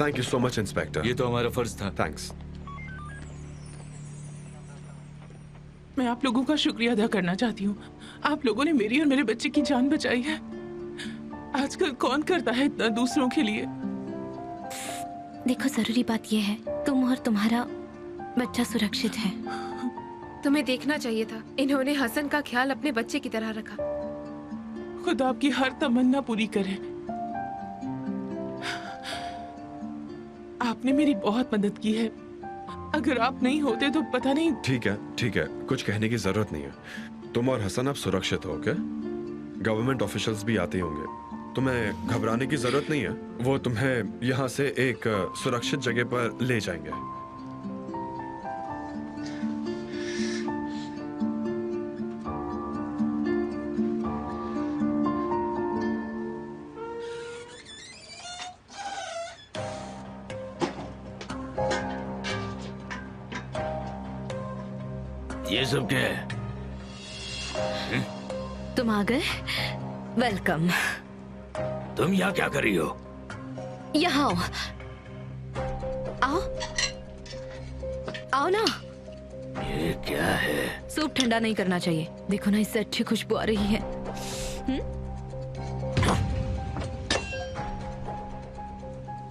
Thank you so much inspector. ये तो हमारा फर्ज था। थैंक्स। मैं आप लोगों का शुक्रिया अदा करना चाहती हूँ। आप लोगों ने मेरी और मेरे बच्चे की जान बचाई है। आजकल कौन करता है इतना दूसरों के लिए। देखो, जरूरी बात यह है तुम और तुम्हारा बच्चा सुरक्षित है। तुम्हें देखना चाहिए था, इन्होंने हसन का ख्याल अपने बच्चे की तरह रखा। खुदा आपकी हर तमन्ना पूरी करे। आपने मेरी बहुत मदद की है। अगर आप नहीं होते तो पता नहीं। ठीक है, कुछ कहने की जरूरत नहीं है। तुम और हसन अब सुरक्षित हो क्या? गवर्नमेंट ऑफिशियल्स भी आते होंगे। तुम्हें घबराने की जरूरत नहीं है। वो तुम्हें यहाँ से एक सुरक्षित जगह पर ले जाएंगे। ये सब क्या है? तुम आ गए। वेलकम। तुम यहाँ क्या कर रही हो? यहाँ आओ। आओ ना। ये क्या है? सूप ठंडा नहीं करना चाहिए। देखो ना, इससे अच्छी खुशबू आ रही है।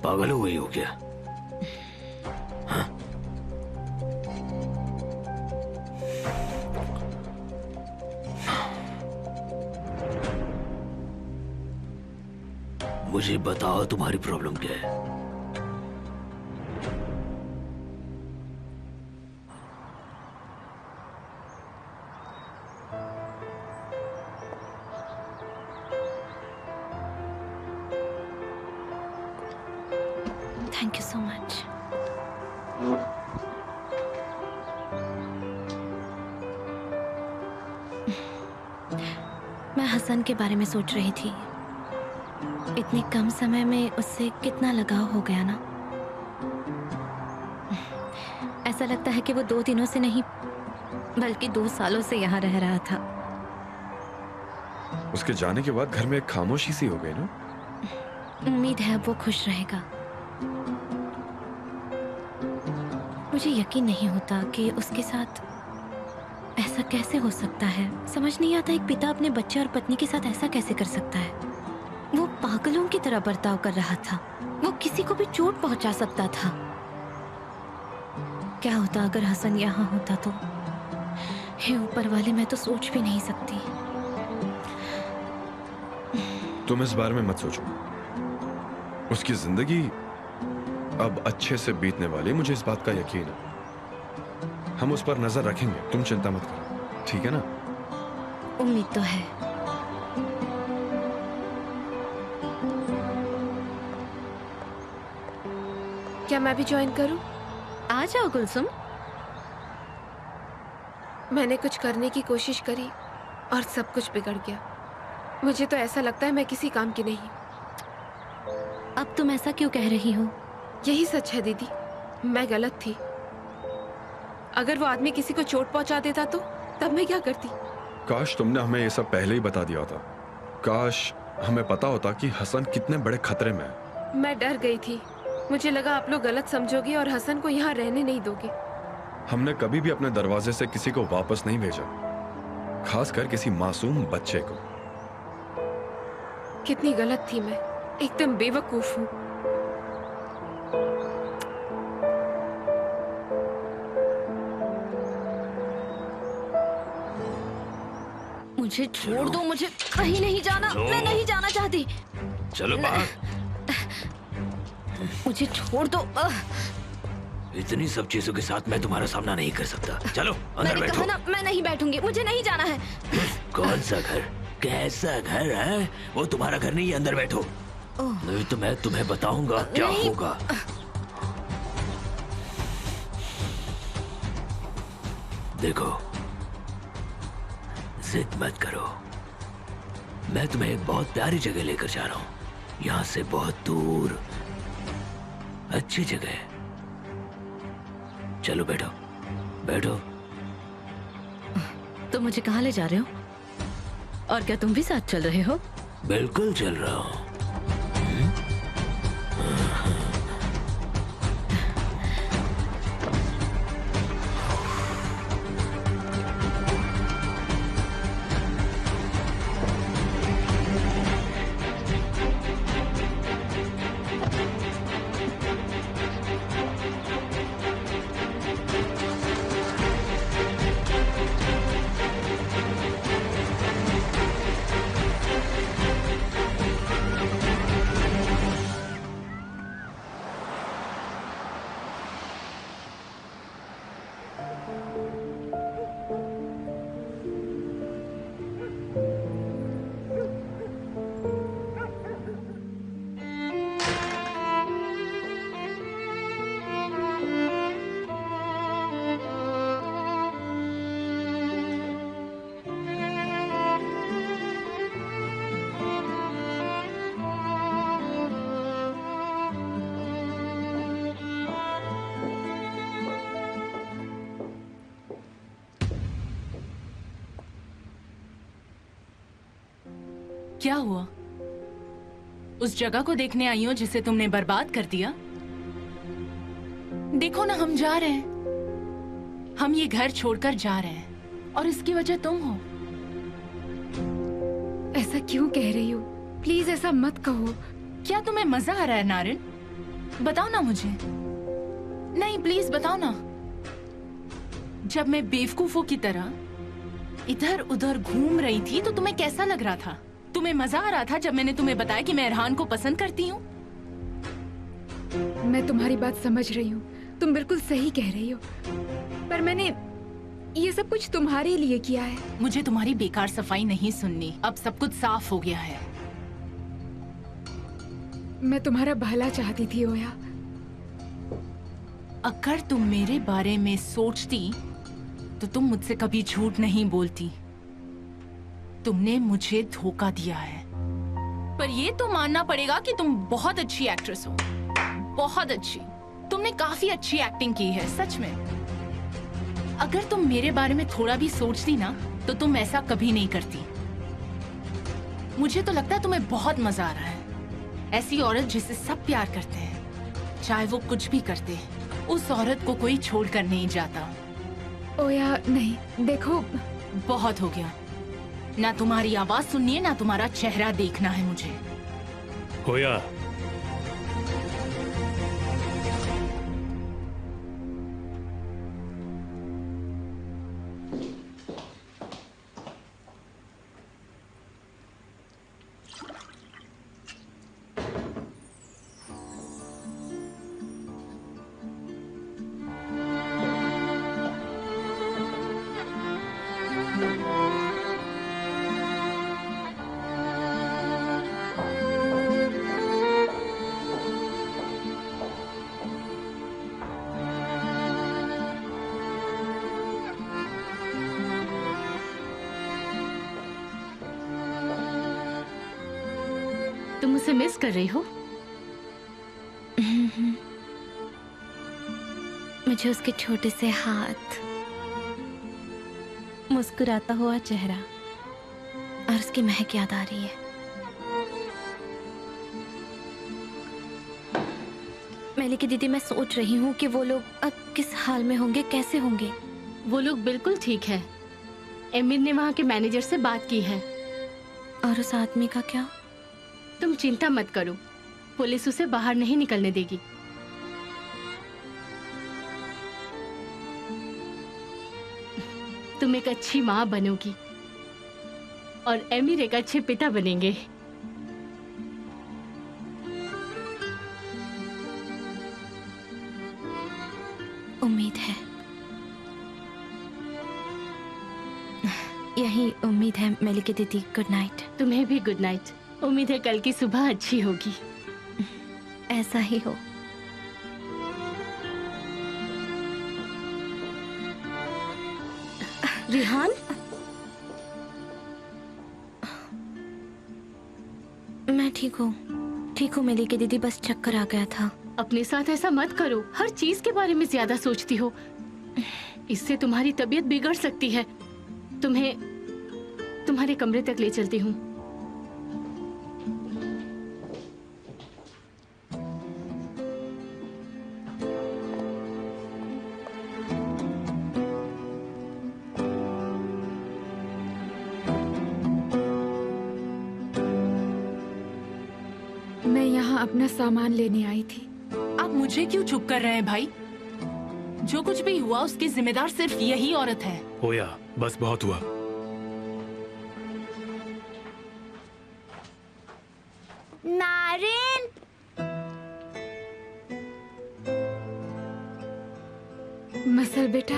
पागल हो गई हो क्या? मुझे बताओ तुम्हारी प्रॉब्लम क्या है? Thank you so much. मैं हसन के बारे में सोच रही थी। इतने कम समय में उससे कितना लगाव हो गया ना। ऐसा लगता है कि वो 2 दिनों से नहीं बल्कि 2 सालों से यहाँ रह रहा था। उसके जाने के बाद घर में एक खामोशी सी हो गई ना। उम्मीद है अब वो खुश रहेगा। मुझे यकीन नहीं होता कि उसके साथ ऐसा कैसे हो सकता है। समझ नहीं आता, एक पिता अपने बच्चे और पत्नी के साथ ऐसा कैसे कर सकता है। वो पागलों की तरह बर्ताव कर रहा था। वो किसी को भी चोट पहुंचा सकता था। क्या होता अगर हसन यहाँ होता तो? हे ऊपर वाले, मैं तो सोच भी नहीं सकती। तुम इस बारे में मत सोचो। उसकी जिंदगी अब अच्छे से बीतने वाली, मुझे इस बात का यकीन है। हम उस पर नजर रखेंगे, तुम चिंता मत करो, ठीक है ना? उम्मीद तो है। क्या मैं भी ज्वाइन करूं? आ जाओ गुलसुम। मैंने कुछ करने की कोशिश करी और सब कुछ बिगड़ गया। मुझे तो ऐसा लगता है मैं किसी काम की नहीं। अब तुम ऐसा क्यों कह रही हो? यही सच है दीदी, मैं गलत थी। अगर वो आदमी किसी को चोट पहुंचा देता तो तब मैं क्या करती? काश तुमने हमें ये सब पहले ही बता दिया होता। काश हमें पता होता कि हसन कितने बड़े खतरे में है। मैं डर गई थी। मुझे लगा आप लोग गलत समझोगे और हसन को यहाँ रहने नहीं दोगे। हमने कभी भी अपने दरवाजे से किसी को वापस नहीं भेजा, खासकर किसी मासूम बच्चे को। कितनी गलत थी मैं, एकदम बेवकूफ हूँ। मुझे छोड़ दो, मुझे कहीं नहीं जाना। मैं नहीं जाना चाहती। चलो बाहर। मुझे छोड़ दो। इतनी सब चीजों के साथ मैं तुम्हारा सामना नहीं कर सकता। चलो अंदर मैंने बैठो। कहा ना, मैं नहीं बैठूंगी। मुझे नहीं जाना है। कौन सा घर, कैसा घर है? वो तुम्हारा घर नहीं है, अंदर बैठो। नहीं तो मैं तुम्हें बताऊंगा क्या नहीं। होगा। देखो, जिद मत करो। मैं तुम्हें एक बहुत प्यारी जगह लेकर जा रहा हूं, यहाँ से बहुत दूर, अच्छी जगह है। चलो बैठो, बैठो। तुम मुझे कहाँ ले जा रहे हो? और क्या तुम भी साथ चल रहे हो? बिल्कुल चल रहा हूं। क्या हुआ? उस जगह को देखने आई हो जिसे तुमने बर्बाद कर दिया? देखो ना, हम जा रहे हैं। हम ये घर छोड़कर जा रहे हैं और इसकी वजह तुम हो। ऐसा क्यों कह रही हो? प्लीज ऐसा मत कहो। क्या तुम्हें मजा आ रहा है नारिन? बताओ ना मुझे। नहीं, प्लीज बताओ ना। जब मैं बेवकूफों की तरह इधर उधर घूम रही थी तो तुम्हें कैसा लग रहा था? तुम्हें मजा आ रहा था जब मैंने तुम्हें बताया कि मैं इरहान को पसंद करती हूँ? मैं तुम्हारी बात समझ रही हूँ, तुम बिल्कुल सही कह रही हो, पर मैंने ये सब कुछ तुम्हारे लिए किया है। मुझे तुम्हारी बेकार सफाई नहीं सुननी। अब सब कुछ साफ हो गया है। मैं तुम्हारा भला चाहती थी ओया। अगर तुम मेरे बारे में सोचती तो तुम मुझसे कभी झूठ नहीं बोलती। तुमने मुझे धोखा दिया है, पर ये तो मानना पड़ेगा कि तुम बहुत अच्छी एक्ट्रेस हो, बहुत अच्छी। तुमने काफी अच्छी एक्टिंग की है, सच में। अगर तुम मेरे बारे में थोड़ा भी सोचती ना तो तुम ऐसा कभी नहीं करती। मुझे तो लगता है तुम्हें बहुत मजा आ रहा है। ऐसी औरत जिसे सब प्यार करते हैं, चाहे वो कुछ भी करते, उस औरत को कोई छोड़ कर नहीं जाता। ओया नहीं, देखो बहुत हो गया। ना तुम्हारी आवाज सुननी है, ना तुम्हारा चेहरा देखना है मुझे। होया, तुम उसे मिस कर रही हो? मुझे उसके छोटे से हाथ, मुस्कुराता हुआ चेहरा और उसकी महक याद आ रही है। मेलिका दीदी, मैं सोच रही हूँ कि वो लोग अब किस हाल में होंगे, कैसे होंगे। वो लोग बिल्कुल ठीक है। एमिर ने वहाँ के मैनेजर से बात की है। और उस आदमी का क्या? तुम चिंता मत करो, पुलिस उसे बाहर नहीं निकलने देगी। तुम एक अच्छी माँ बनोगी और एमिर एक अच्छे पिता बनेंगे। उम्मीद है, यही उम्मीद है मेलिका दीदी। Good night. तुम्हें भी गुड नाइट। उम्मीद है कल की सुबह अच्छी होगी। ऐसा ही हो। रिहान, मैं ठीक हूँ, ठीक हूँ मेलिका दीदी, बस चक्कर आ गया था। अपने साथ ऐसा मत करो। हर चीज के बारे में ज्यादा सोचती हो। इससे तुम्हारी तबीयत बिगड़ सकती है। तुम्हें तुम्हारे कमरे तक ले चलती हूँ। मैं यहाँ अपना सामान लेने आई थी। आप मुझे क्यों चुप कर रहे हैं भाई? जो कुछ भी हुआ उसकी जिम्मेदार सिर्फ यही औरत है। होया, बस बहुत हुआ। नारिन, मसल बेटा,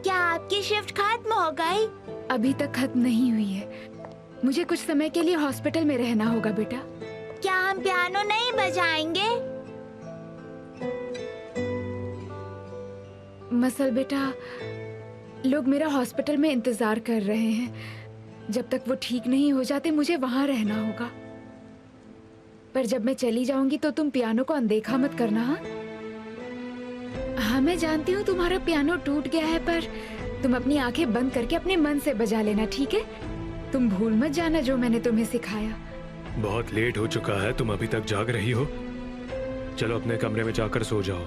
क्या आपकी शिफ्ट खत्म हो गई? अभी तक खत्म नहीं हुई है। मुझे कुछ समय के लिए हॉस्पिटल में रहना होगा बेटा। क्या हम पियानो नहीं बजाएंगे? मसल बेटा, लोग मेरा हॉस्पिटल में इंतजार कर रहे हैं। जब तक वो ठीक नहीं हो जाते मुझे वहां रहना होगा। पर जब मैं चली जाऊंगी तो तुम पियानो को अनदेखा मत करना। हाँ, हाँ मैं जानती हूँ तुम्हारा पियानो टूट गया है, पर तुम अपनी आंखें बंद करके अपने मन से बजा लेना, ठीक है? तुम भूल मत जाना जो मैंने तुम्हें सिखाया। बहुत लेट हो चुका है, तुम अभी तक जाग रही हो। चलो अपने कमरे में जाकर सो जाओ।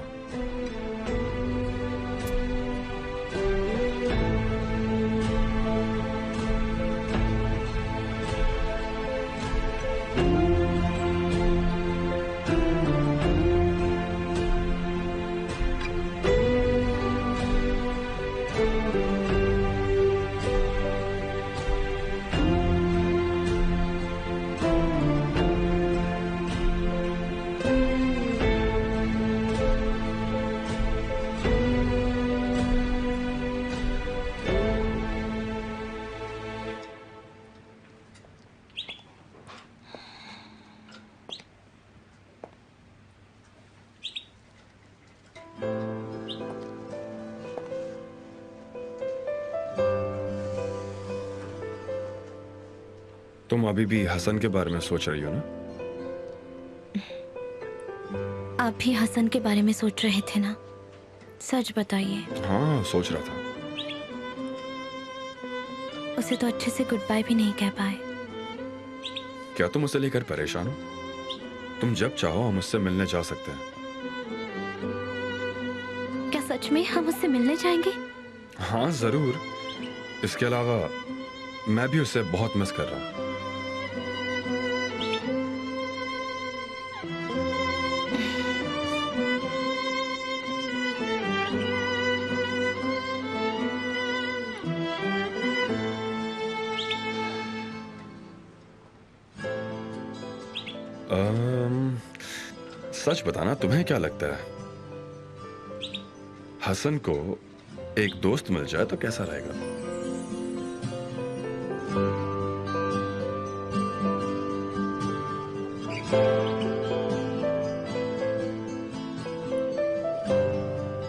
तुम अभी भी हसन के बारे में सोच रही हो ना? आप भी हसन के बारे में सोच रहे थे ना? सच बताइए। हाँ, सोच रहा था। उसे तो अच्छे से गुड बाय भी नहीं कह पाए। क्या तुम उसे लेकर परेशान हो? तुम जब चाहो हम उससे मिलने जा सकते हैं। क्या सच में हम उससे मिलने जाएंगे? हाँ जरूर। इसके अलावा मैं भी उसे बहुत मिस कर रहा हूँ। सच बताना, तुम्हें क्या लगता है हसन को एक दोस्त मिल जाए तो कैसा रहेगा?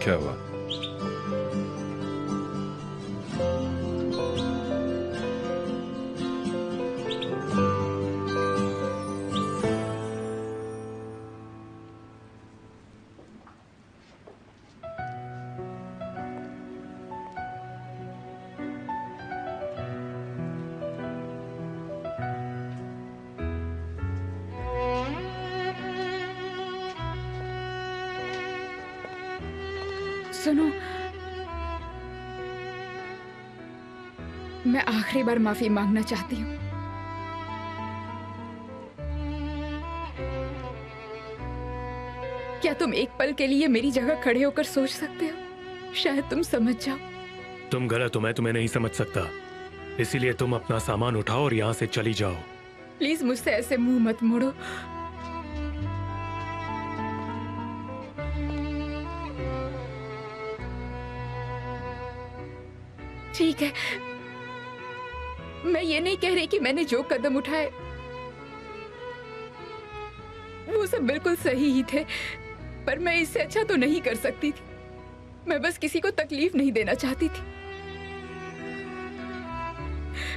क्या हुआ? सुनो, मैं आखिरी बार माफी मांगना चाहती हूँ। क्या तुम एक पल के लिए मेरी जगह खड़े होकर सोच सकते हो? शायद तुम समझ जाओ। तुम गलत हो, मैं तुम्हें नहीं समझ सकता, इसीलिए तुम अपना सामान उठाओ और यहाँ से चली जाओ। प्लीज मुझसे ऐसे मुंह मत मोड़ो। ठीक है, मैं ये नहीं कह रही कि मैंने जो कदम उठाए वो सब बिल्कुल सही ही थे, पर मैं इससे अच्छा तो नहीं कर सकती थी। मैं बस किसी को तकलीफ नहीं देना चाहती थी।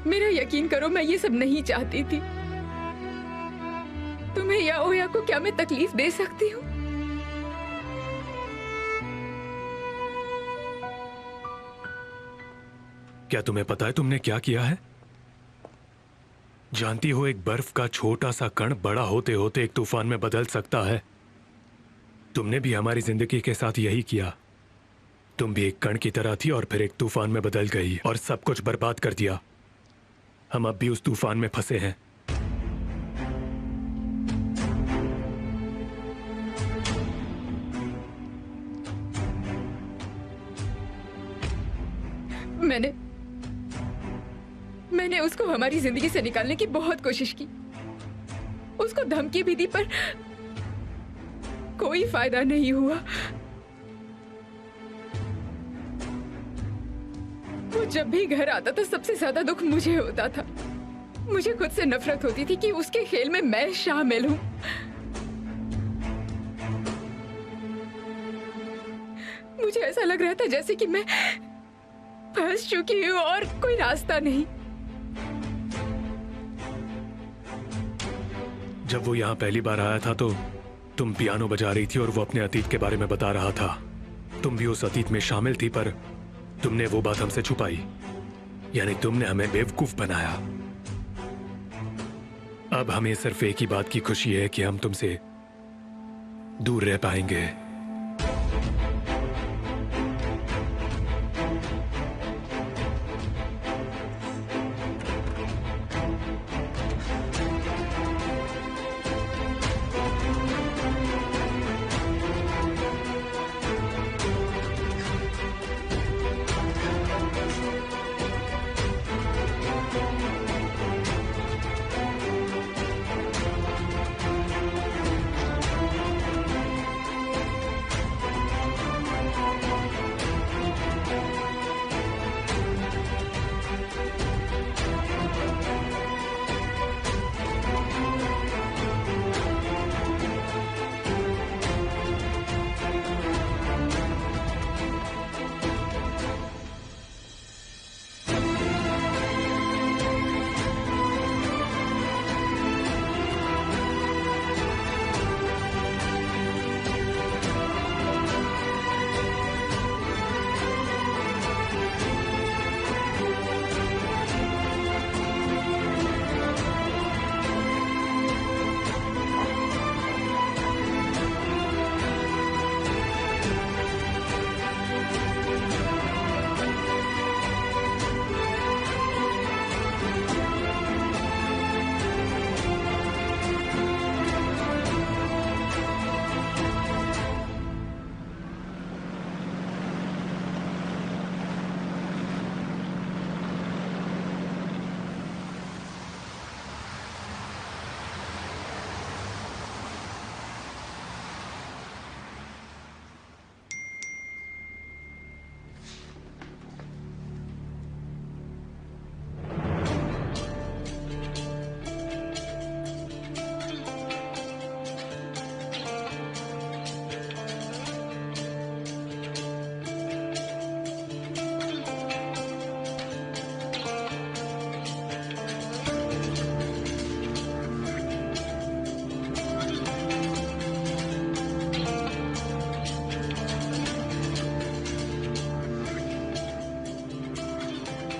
मेरा यकीन करो, मैं ये सब नहीं चाहती थी। तुम्हें या ओया को क्या मैं तकलीफ दे सकती हूँ? क्या तुम्हें पता है तुमने क्या किया है? जानती हो, एक बर्फ का छोटा सा कण बड़ा होते होते एक तूफान में बदल सकता है। तुमने भी हमारी जिंदगी के साथ यही किया। तुम भी एक कण की तरह थी और फिर एक तूफान में बदल गई और सब कुछ बर्बाद कर दिया। हम अब भी उस तूफान में फंसे हैं। मैंने उसको हमारी जिंदगी से निकालने की बहुत कोशिश की, उसको धमकी भी दी, पर कोई फायदा नहीं हुआ। वो जब भी घर आता था सबसे ज्यादा दुख मुझे होता था। मुझे खुद से नफरत होती थी कि उसके खेल में मैं शामिल हूं। मुझे ऐसा लग रहा था जैसे कि मैं फंस चुकी हूं और कोई रास्ता नहीं। जब वो यहाँ पहली बार आया था तो तुम पियानो बजा रही थी और वो अपने अतीत के बारे में बता रहा था। तुम भी उस अतीत में शामिल थी, पर तुमने वो बात हमसे छुपाई, यानी तुमने हमें बेवकूफ बनाया। अब हमें सिर्फ एक ही बात की खुशी है कि हम तुमसे दूर रह पाएंगे।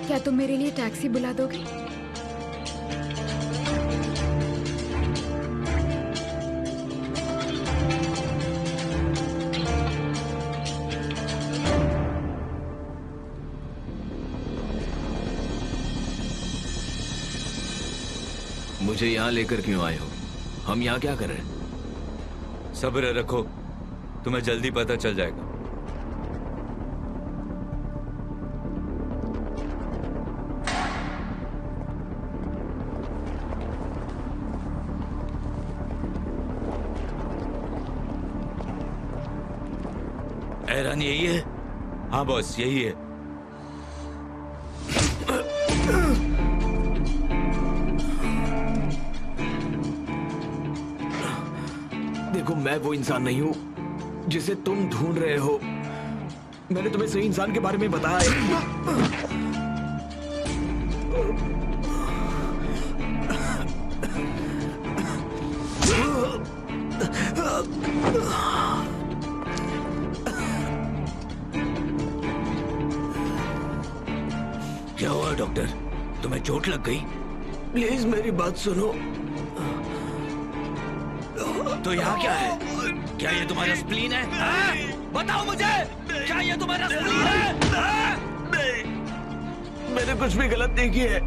क्या तुम मेरे लिए टैक्सी बुला दोगे? मुझे यहाँ लेकर क्यों आए हो? हम यहाँ क्या कर रहे हैं? सब्र रखो, तुम्हें जल्दी पता चल जाएगा। एरन यही है? हाँ बॉस, यही है। देखो, मैं वो इंसान नहीं हूं जिसे तुम ढूंढ रहे हो। मैंने तुम्हें सही इंसान के बारे में बताया है। क्या हुआ डॉक्टर? तुम्हें चोट लग गई? प्लीज मेरी बात सुनो। तो यहाँ क्या है? क्या ये तुम्हारा स्प्लीन है? हाँ? बताओ मुझे, क्या ये तुम्हारा स्प्लीन है? नहीं, मैंने कुछ भी गलत नहीं किया है।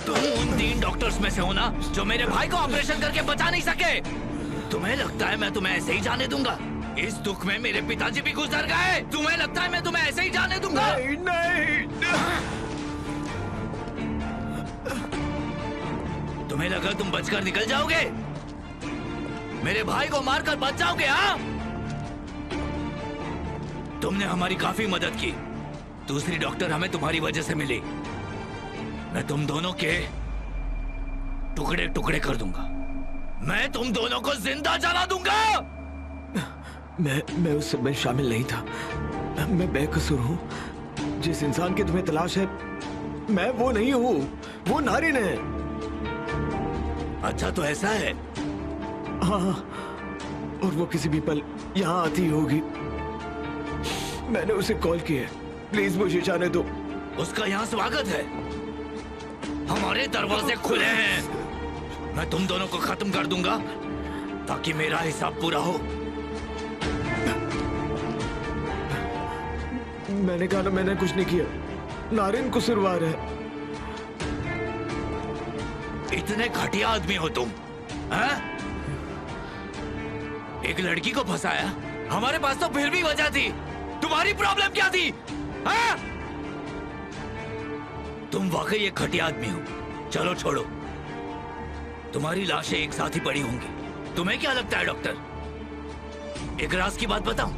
तुम उन 3 डॉक्टर्स में से हो ना जो मेरे भाई को ऑपरेशन करके बचा नहीं सके? तुम्हें लगता है मैं तुम्हें ऐसे ही जाने दूंगा? इस दुख में मेरे पिताजी भी गुजर गए। तुम्हें लगता है मैं तुम्हें ऐसे ही जाने दूंगा? नहीं, नहीं। तुम्हें लगा तुम बचकर निकल जाओगे? मेरे भाई को मारकर बच जाओगे? हाँ, तुमने हमारी काफी मदद की। दूसरी डॉक्टर हमें तुम्हारी वजह से मिली। मैं तुम दोनों के टुकड़े टुकड़े कर दूंगा। मैं तुम दोनों को जिंदा जला दूंगा। मैं उस सब में शामिल नहीं था। मैं बेकसूर हूँ। जिस इंसान की तुम्हें तलाश है, मैं वो नहीं हूँ। वो नारिन है। अच्छा, तो ऐसा है? हाँ, और वो किसी भी पल यहाँ आती होगी। मैंने उसे कॉल किया है। प्लीज मुझे जाने दो। उसका यहाँ स्वागत है। हमारे दरवाजे खुले हैं। मैं तुम दोनों को खत्म कर दूंगा ताकि मेरा हिसाब पूरा हो। मैंने कहा ना, मैंने कुछ नहीं किया। नारिन कसूरवार है। इतने घटिया आदमी हो तुम, हैं? एक लड़की को फंसाया। हमारे पास तो फिर भी वजह थी। तुम्हारी प्रॉब्लम क्या थी? हैं? तुम वाकई एक घटिया आदमी हो। चलो छोड़ो, तुम्हारी लाशें एक साथ ही पड़ी होंगी। तुम्हें क्या लगता है डॉक्टर? एक राज की बात बताऊं?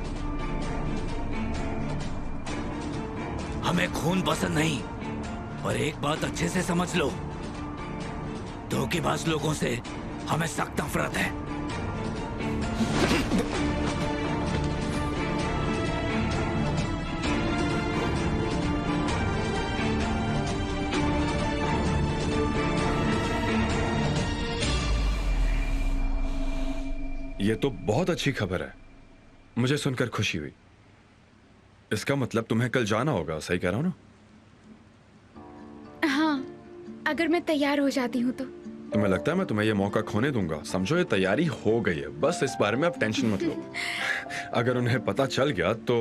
हमें खून पसंद नहीं, और एक बात अच्छे से समझ लो, धोखेबाज लोगों से हमें सख्त नफरत है। ये तो बहुत अच्छी खबर है। मुझे सुनकर खुशी हुई। इसका मतलब तुम्हें कल जाना होगा, सही कह रहा हूं ना? हाँ, अगर मैं तैयार हो जाती हूँ तो। तुम्हें लगता है मैं तुम्हें ये मौका खोने दूंगा? समझो, ये तैयारी हो गई है। बस इस बारे में आप टेंशन मत लो। अगर उन्हें पता चल गया तो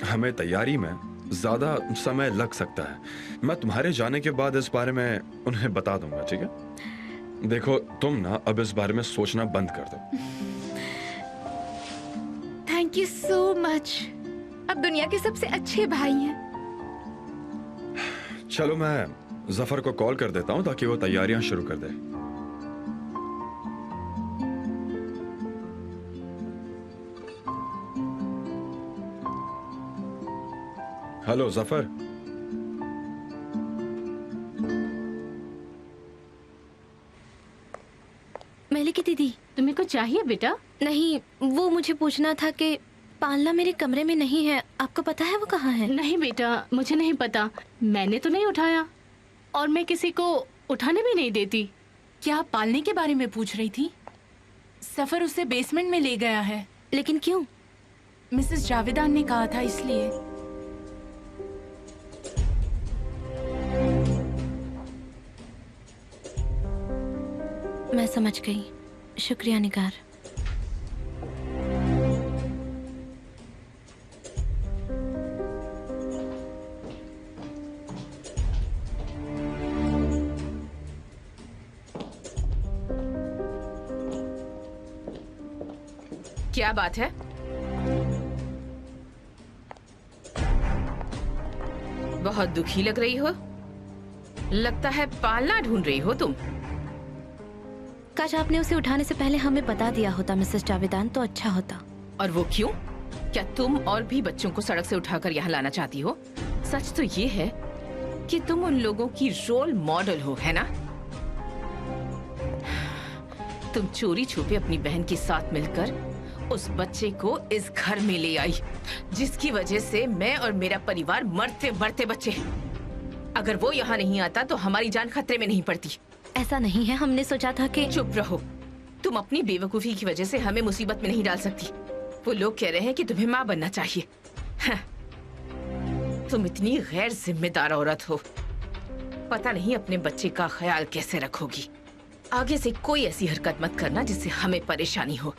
हमें तैयारी में ज्यादा समय लग सकता है। मैं तुम्हारे जाने के बाद इस बारे में उन्हें बता दूंगा, ठीक है? देखो, तुम ना अब इस बारे में सोचना बंद कर दो। Thank you so much. अब दुनिया के सबसे अच्छे भाई हैं। चलो, मैं जफर को कॉल कर देता हूं ताकि वो तैयारियां शुरू कर दे। हेलो जफर। मलिका दीदी, तुम्हें कुछ चाहिए बेटा? नहीं, वो मुझे पूछना था कि पालना मेरे कमरे में नहीं है। आपको पता है वो कहाँ है? नहीं बेटा, मुझे नहीं पता। मैंने तो नहीं उठाया, और मैं किसी को उठाने भी नहीं देती। क्या आप पालने के बारे में पूछ रही थी? सफर उसे बेसमेंट में ले गया है। लेकिन क्यों? मिसेस जावेदान ने कहा था, इसलिए। मैं समझ गई। शुक्रिया निगार। क्या बात है? बहुत दुखी लग रही हो। लगता है पालना ढूंढ रही हो तुम। काश आपने उसे उठाने से पहले हमें बता दिया होता मिसेस जावेदान, तो अच्छा होता। और वो क्यों? क्या तुम और भी बच्चों को सड़क से उठाकर यहाँ लाना चाहती हो? सच तो ये है कि तुम उन लोगों की रोल मॉडल हो, है ना? तुम चोरी छुपे अपनी बहन के साथ मिलकर उस बच्चे को इस घर में ले आई, जिसकी वजह से मैं और मेरा परिवार मरते मरते बचे। अगर वो यहाँ नहीं आता तो हमारी जान खतरे में नहीं पड़ती। ऐसा नहीं है, हमने सोचा था कि... चुप रहो। तुम अपनी बेवकूफी की वजह से हमें मुसीबत में नहीं डाल सकती। वो लोग कह रहे हैं कि तुम्हें माँ बनना चाहिए। हाँ। तुम इतनी गैर जिम्मेदार औरत हो, पता नहीं अपने बच्चे का ख्याल कैसे रखोगी। आगे से कोई ऐसी हरकत मत करना जिससे हमें परेशानी हो।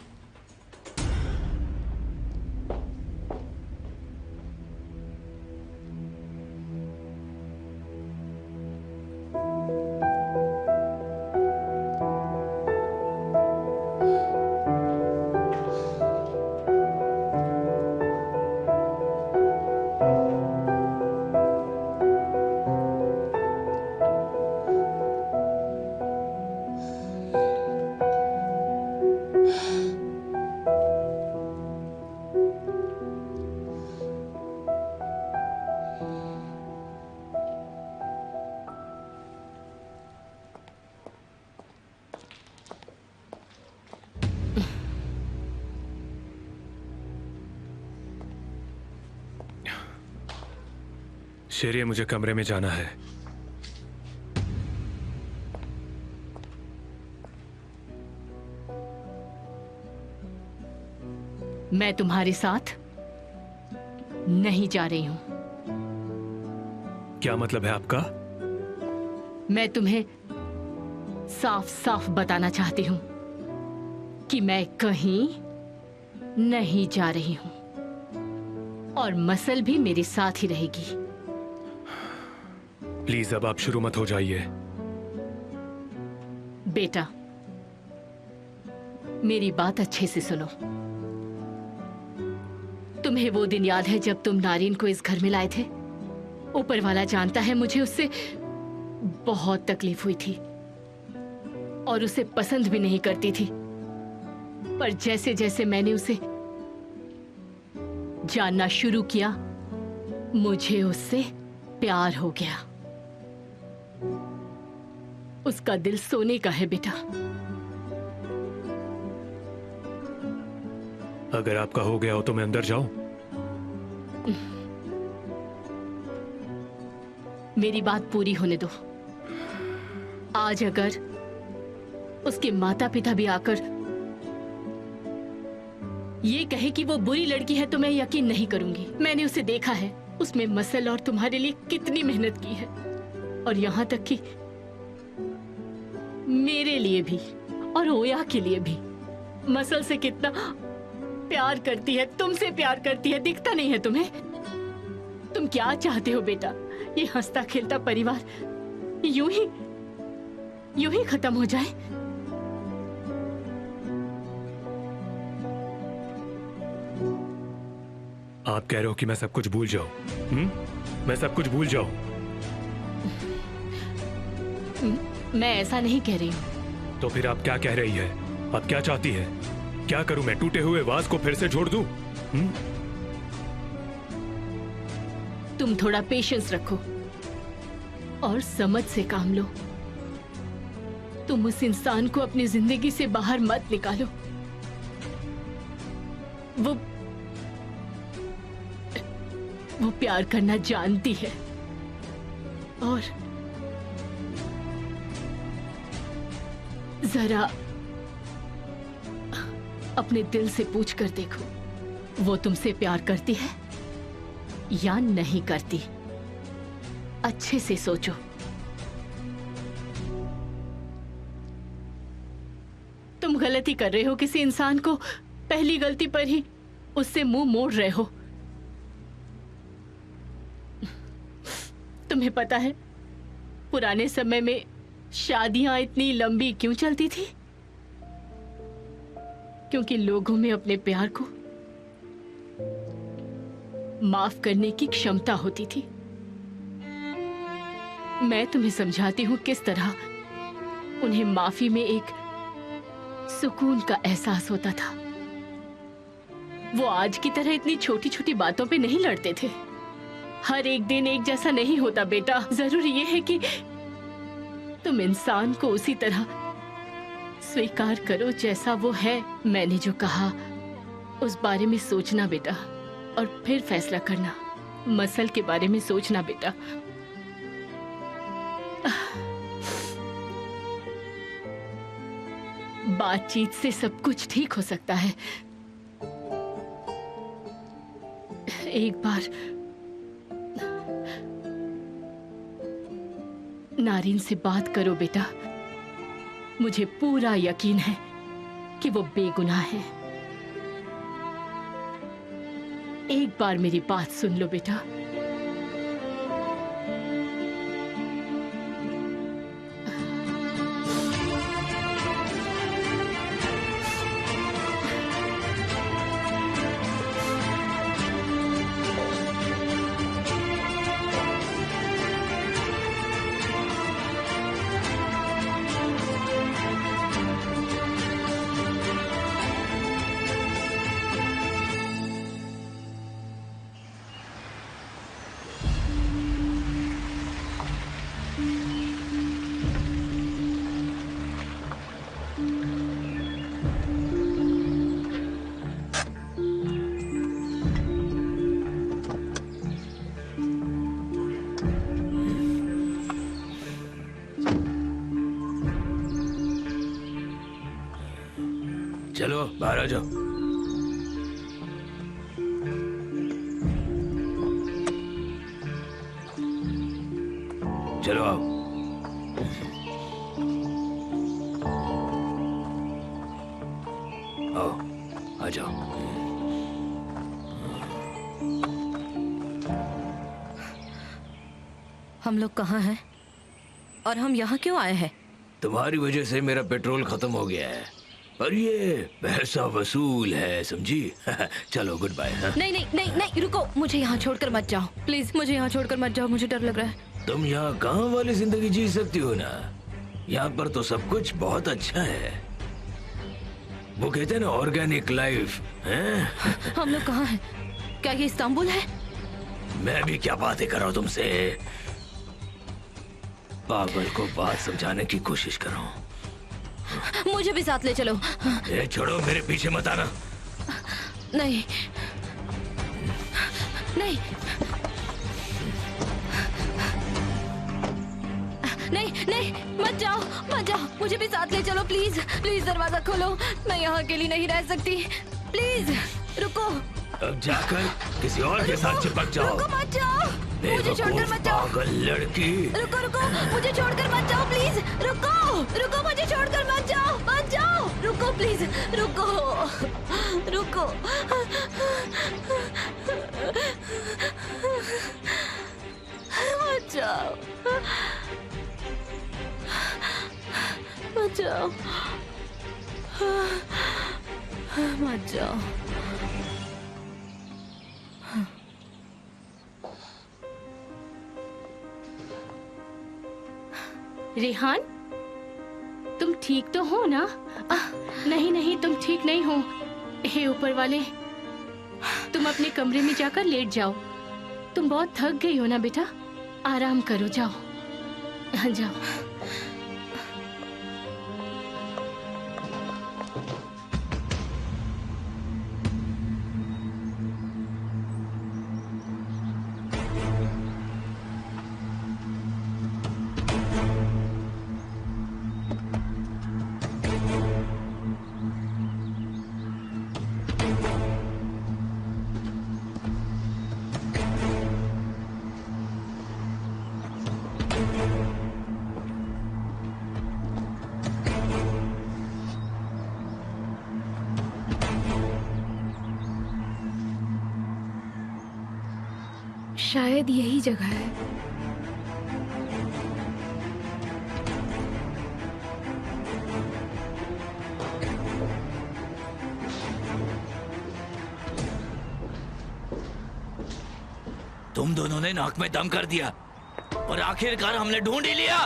शेरिए, मुझे कमरे में जाना है। मैं तुम्हारे साथ नहीं जा रही हूं। क्या मतलब है आपका? मैं तुम्हें साफ साफ बताना चाहती हूं कि मैं कहीं नहीं जा रही हूं और मसल भी मेरे साथ ही रहेगी। प्लीज अब आप शुरू मत हो जाइए। बेटा, मेरी बात अच्छे से सुनो। तुम्हें वो दिन याद है जब तुम नारिन को इस घर में लाए थे? ऊपर वाला जानता है मुझे उससे बहुत तकलीफ हुई थी और उसे पसंद भी नहीं करती थी, पर जैसे जैसे मैंने उसे जानना शुरू किया मुझे उससे प्यार हो गया। उसका दिल सोने का है बेटा। अगर आपका हो गया हो तो मैं अंदर जाऊं? मेरी बात पूरी होने दो। आज अगर उसके माता पिता भी आकर ये कहे कि वो बुरी लड़की है तो मैं यकीन नहीं करूंगी। मैंने उसे देखा है, उसमें मसल और तुम्हारे लिए कितनी मेहनत की है, और यहाँ तक कि मेरे लिए भी और ओया के लिए भी। मसल से कितना प्यार करती है, तुमसे प्यार करती है, दिखता नहीं है तुम्हें? तुम क्या चाहते हो बेटा? ये हंसता खेलता परिवार यूं ही खत्म हो जाए? आप कह रहे हो कि मैं सब कुछ भूल जाऊं? मैं सब कुछ भूल जाऊं? मैं ऐसा नहीं कह रही हूं। तो फिर आप क्या कह रही है? आप क्या चाहती है? क्या करूं मैं? टूटे हुए वास को फिर से जोड़ दूं? तुम थोड़ा पेशेंस रखो और समझ से काम लो। तुम उस इंसान को अपनी जिंदगी से बाहर मत निकालो। वो प्यार करना जानती है और जरा अपने दिल से पूछ कर देखो, वो तुमसे प्यार करती है या नहीं करती? अच्छे से सोचो। तुम गलती कर रहे हो, किसी इंसान को पहली गलती पर ही उससे मुंह मोड़ रहे हो। तुम्हें पता है पुराने समय में शादियां इतनी लंबी क्यों चलती थी? क्योंकि लोगों में अपने प्यार को माफ करने की क्षमता होती थी। मैं तुम्हें समझाती हूँ किस तरह उन्हें माफी में एक सुकून का एहसास होता था। वो आज की तरह इतनी छोटी छोटी बातों पे नहीं लड़ते थे। हर एक दिन एक जैसा नहीं होता बेटा। जरूरी ये है कि तुम इंसान को उसी तरह स्वीकार करो जैसा वो है। मैंने जो कहा उस बारे में सोचना बेटा, और फिर फैसला करना। मसल के बारे में सोचना बेटा। बातचीत से सब कुछ ठीक हो सकता है। एक बार नारिन से बात करो बेटा। मुझे पूरा यकीन है कि वो बेगुनाह है। एक बार मेरी बात सुन लो बेटा। चलो बाहर आ जाओ। चलो आओ। आओ आ जाओ। हम लोग कहाँ हैं और हम यहाँ क्यों आए हैं? तुम्हारी वजह से मेरा पेट्रोल खत्म हो गया है और ये पैसा वसूल है, समझी? चलो गुड बाय। नहीं नहीं नहीं नहीं, रुको, मुझे यहाँ छोड़कर मत जाओ प्लीज। मुझे यहाँ छोड़कर मत जाओ, मुझे डर लग रहा है। तुम यहाँ गांव वाली जिंदगी जी सकती हो ना। यहाँ पर तो सब कुछ बहुत अच्छा है। वो कहते हैं ना ऑर्गेनिक लाइफ है। हम लोग कहाँ हैं? क्या ये इस्तांबुल है? मैं भी क्या बातें कर रहा हूँ तुमसे। पागल को बात समझाने की कोशिश कर रहा हूँ। मुझे भी साथ ले चलो। ये छोड़ो, मेरे पीछे मत आना। नहीं नहीं नहीं नहीं, मत जाओ मत जाओ, मुझे भी साथ ले चलो प्लीज। प्लीज दरवाजा खोलो, मैं यहाँ अकेली नहीं रह सकती। प्लीज रुको। अब जाकर किसी और के साथ चिपक जाओ। रुको, मत जाओ, मुझे छोड़कर मत जाओ। पागल लड़की। रुको रुको, मुझे छोड़कर मत जाओ प्लीज। रुको रुको, मुझे छोड़कर मत जाओ, मत जाओ। रुको प्लीज, रुको रुको। मत जाओ मत जाओ मत जाओ। रेहान, तुम ठीक तो हो ना? नहीं नहीं, तुम ठीक नहीं हो। हे ऊपर वाले, तुम अपने कमरे में जाकर लेट जाओ। तुम बहुत थक गई हो ना बेटा, आराम करो, जाओ। हाँ जाओ। शायद यही जगह है। दोनों ने नाक में दम कर दिया और आखिरकार हमने ढूंढ ही लिया।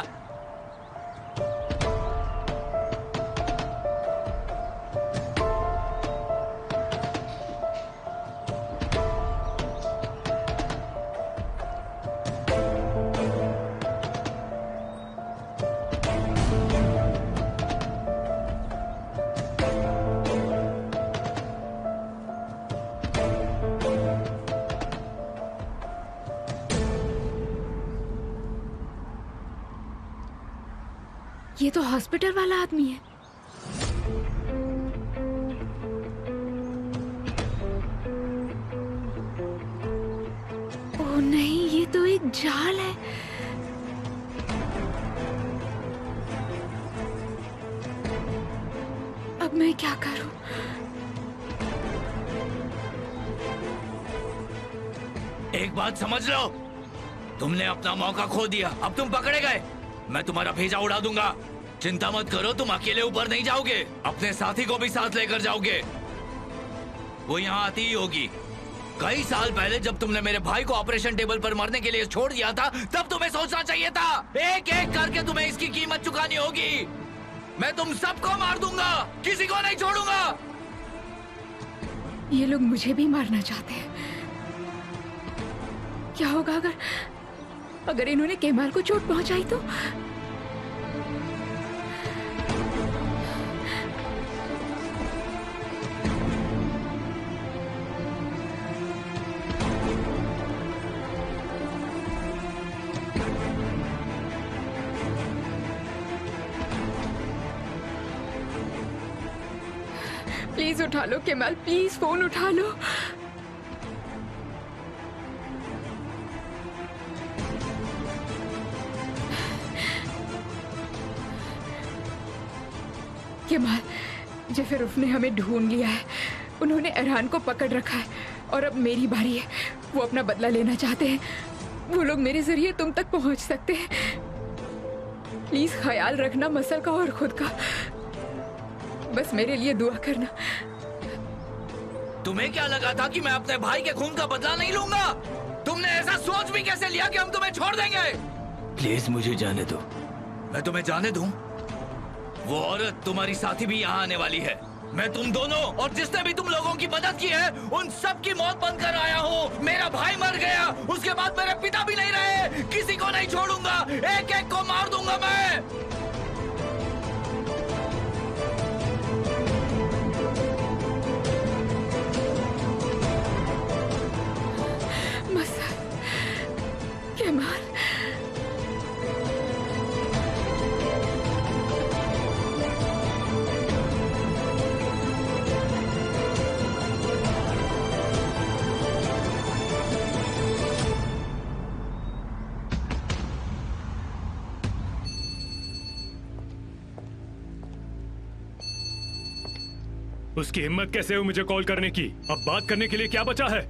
ये तो हॉस्पिटल वाला आदमी है। ओह नहीं, ये तो एक जाल है। अब मैं क्या करूं? एक बात समझ लो, तुमने अपना मौका खो दिया। अब तुम पकड़े गए। मैं तुम्हारा भेजा उड़ा दूंगा। चिंता मत करो, तुम अकेले ऊपर नहीं जाओगे, अपने साथी को भी साथ लेकर जाओगे। वो यहाँ आती ही होगी। कई साल पहले जब तुमने मेरे भाई को ऑपरेशन टेबल पर मरने के लिए छोड़ दिया था, तब तुम्हें सोचना चाहिए था। एक एक करके तुम्हें इसकी कीमत चुकानी होगी। मैं तुम सबको मार दूंगा, किसी को नहीं छोड़ूंगा। ये लोग मुझे भी मारना चाहते हैं। क्या होगा अगर इन्होंने केमाल को चोट पहुंचाई तो? प्लीज उठा लो केमाल, प्लीज फोन उठा लो। केमाल, जफरूफ ने हमें ढूंढ लिया है। उन्होंने अरहान को पकड़ रखा है और अब मेरी बारी है। वो अपना बदला लेना चाहते हैं। वो लोग मेरे जरिए तुम तक पहुंच सकते हैं। प्लीज ख्याल रखना मसल का और खुद का। बस मेरे लिए दुआ करना। तुम्हें क्या लगा था कि मैं अपने भाई के खून का बदला नहीं लूंगा? तुमने ऐसा सोच भी कैसे लिया कि हम तुम्हें छोड़ देंगे? प्लीज मुझे जाने दो। मैं तुम्हें जाने दूं? वो औरत तुम्हारी साथी भी यहाँ आने वाली है। मैं तुम दोनों और जिसने भी तुम लोगों की मदद की है, उन सब की मौत बनकर आया हूँ। मेरा भाई मर गया, उसके बाद मेरे पिता भी नहीं रहे। किसी को नहीं छोड़ूंगा, एक एक को मार दूंगा मैं। मसल, केमाल, उसकी हिम्मत कैसे हुई मुझे कॉल करने की? अब बात करने के लिए क्या बचा है?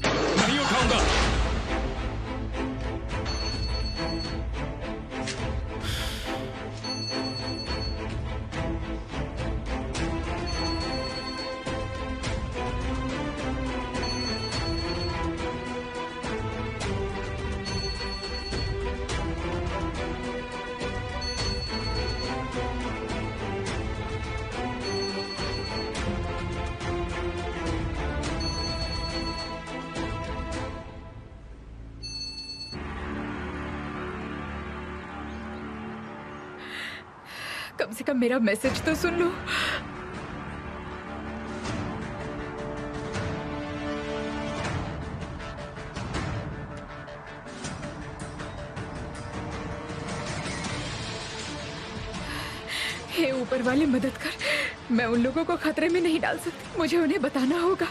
नहीं उठाऊंगा। कम से कम मेरा मैसेज तो सुन लो। हे ऊपर वाले मदद कर। मैं उन लोगों को खतरे में नहीं डाल सकती। मुझे उन्हें बताना होगा।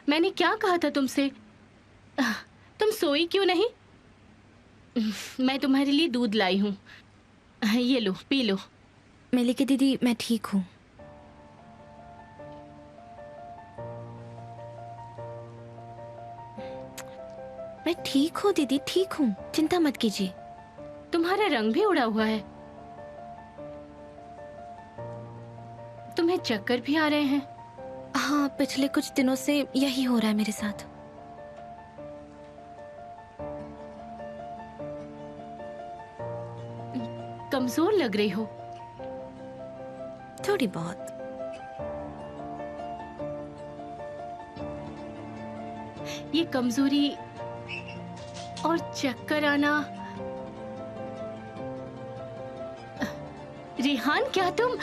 मैंने क्या कहा था तुमसे? तुम सोई क्यों नहीं? मैं तुम्हारे लिए दूध लाई हूँ, ये लो पी लो। मलिका दीदी मैं ठीक हूँ। मैं ठीक हूँ दीदी, ठीक हूँ, चिंता मत कीजिए। तुम्हारा रंग भी उड़ा हुआ है। तुम्हें चक्कर भी आ रहे हैं? हाँ, पिछले कुछ दिनों से यही हो रहा है मेरे साथ। कमजोर लग रही हो। थोड़ी बहुत। ये कमजोरी और चक्कर आना। रिहान क्या तुम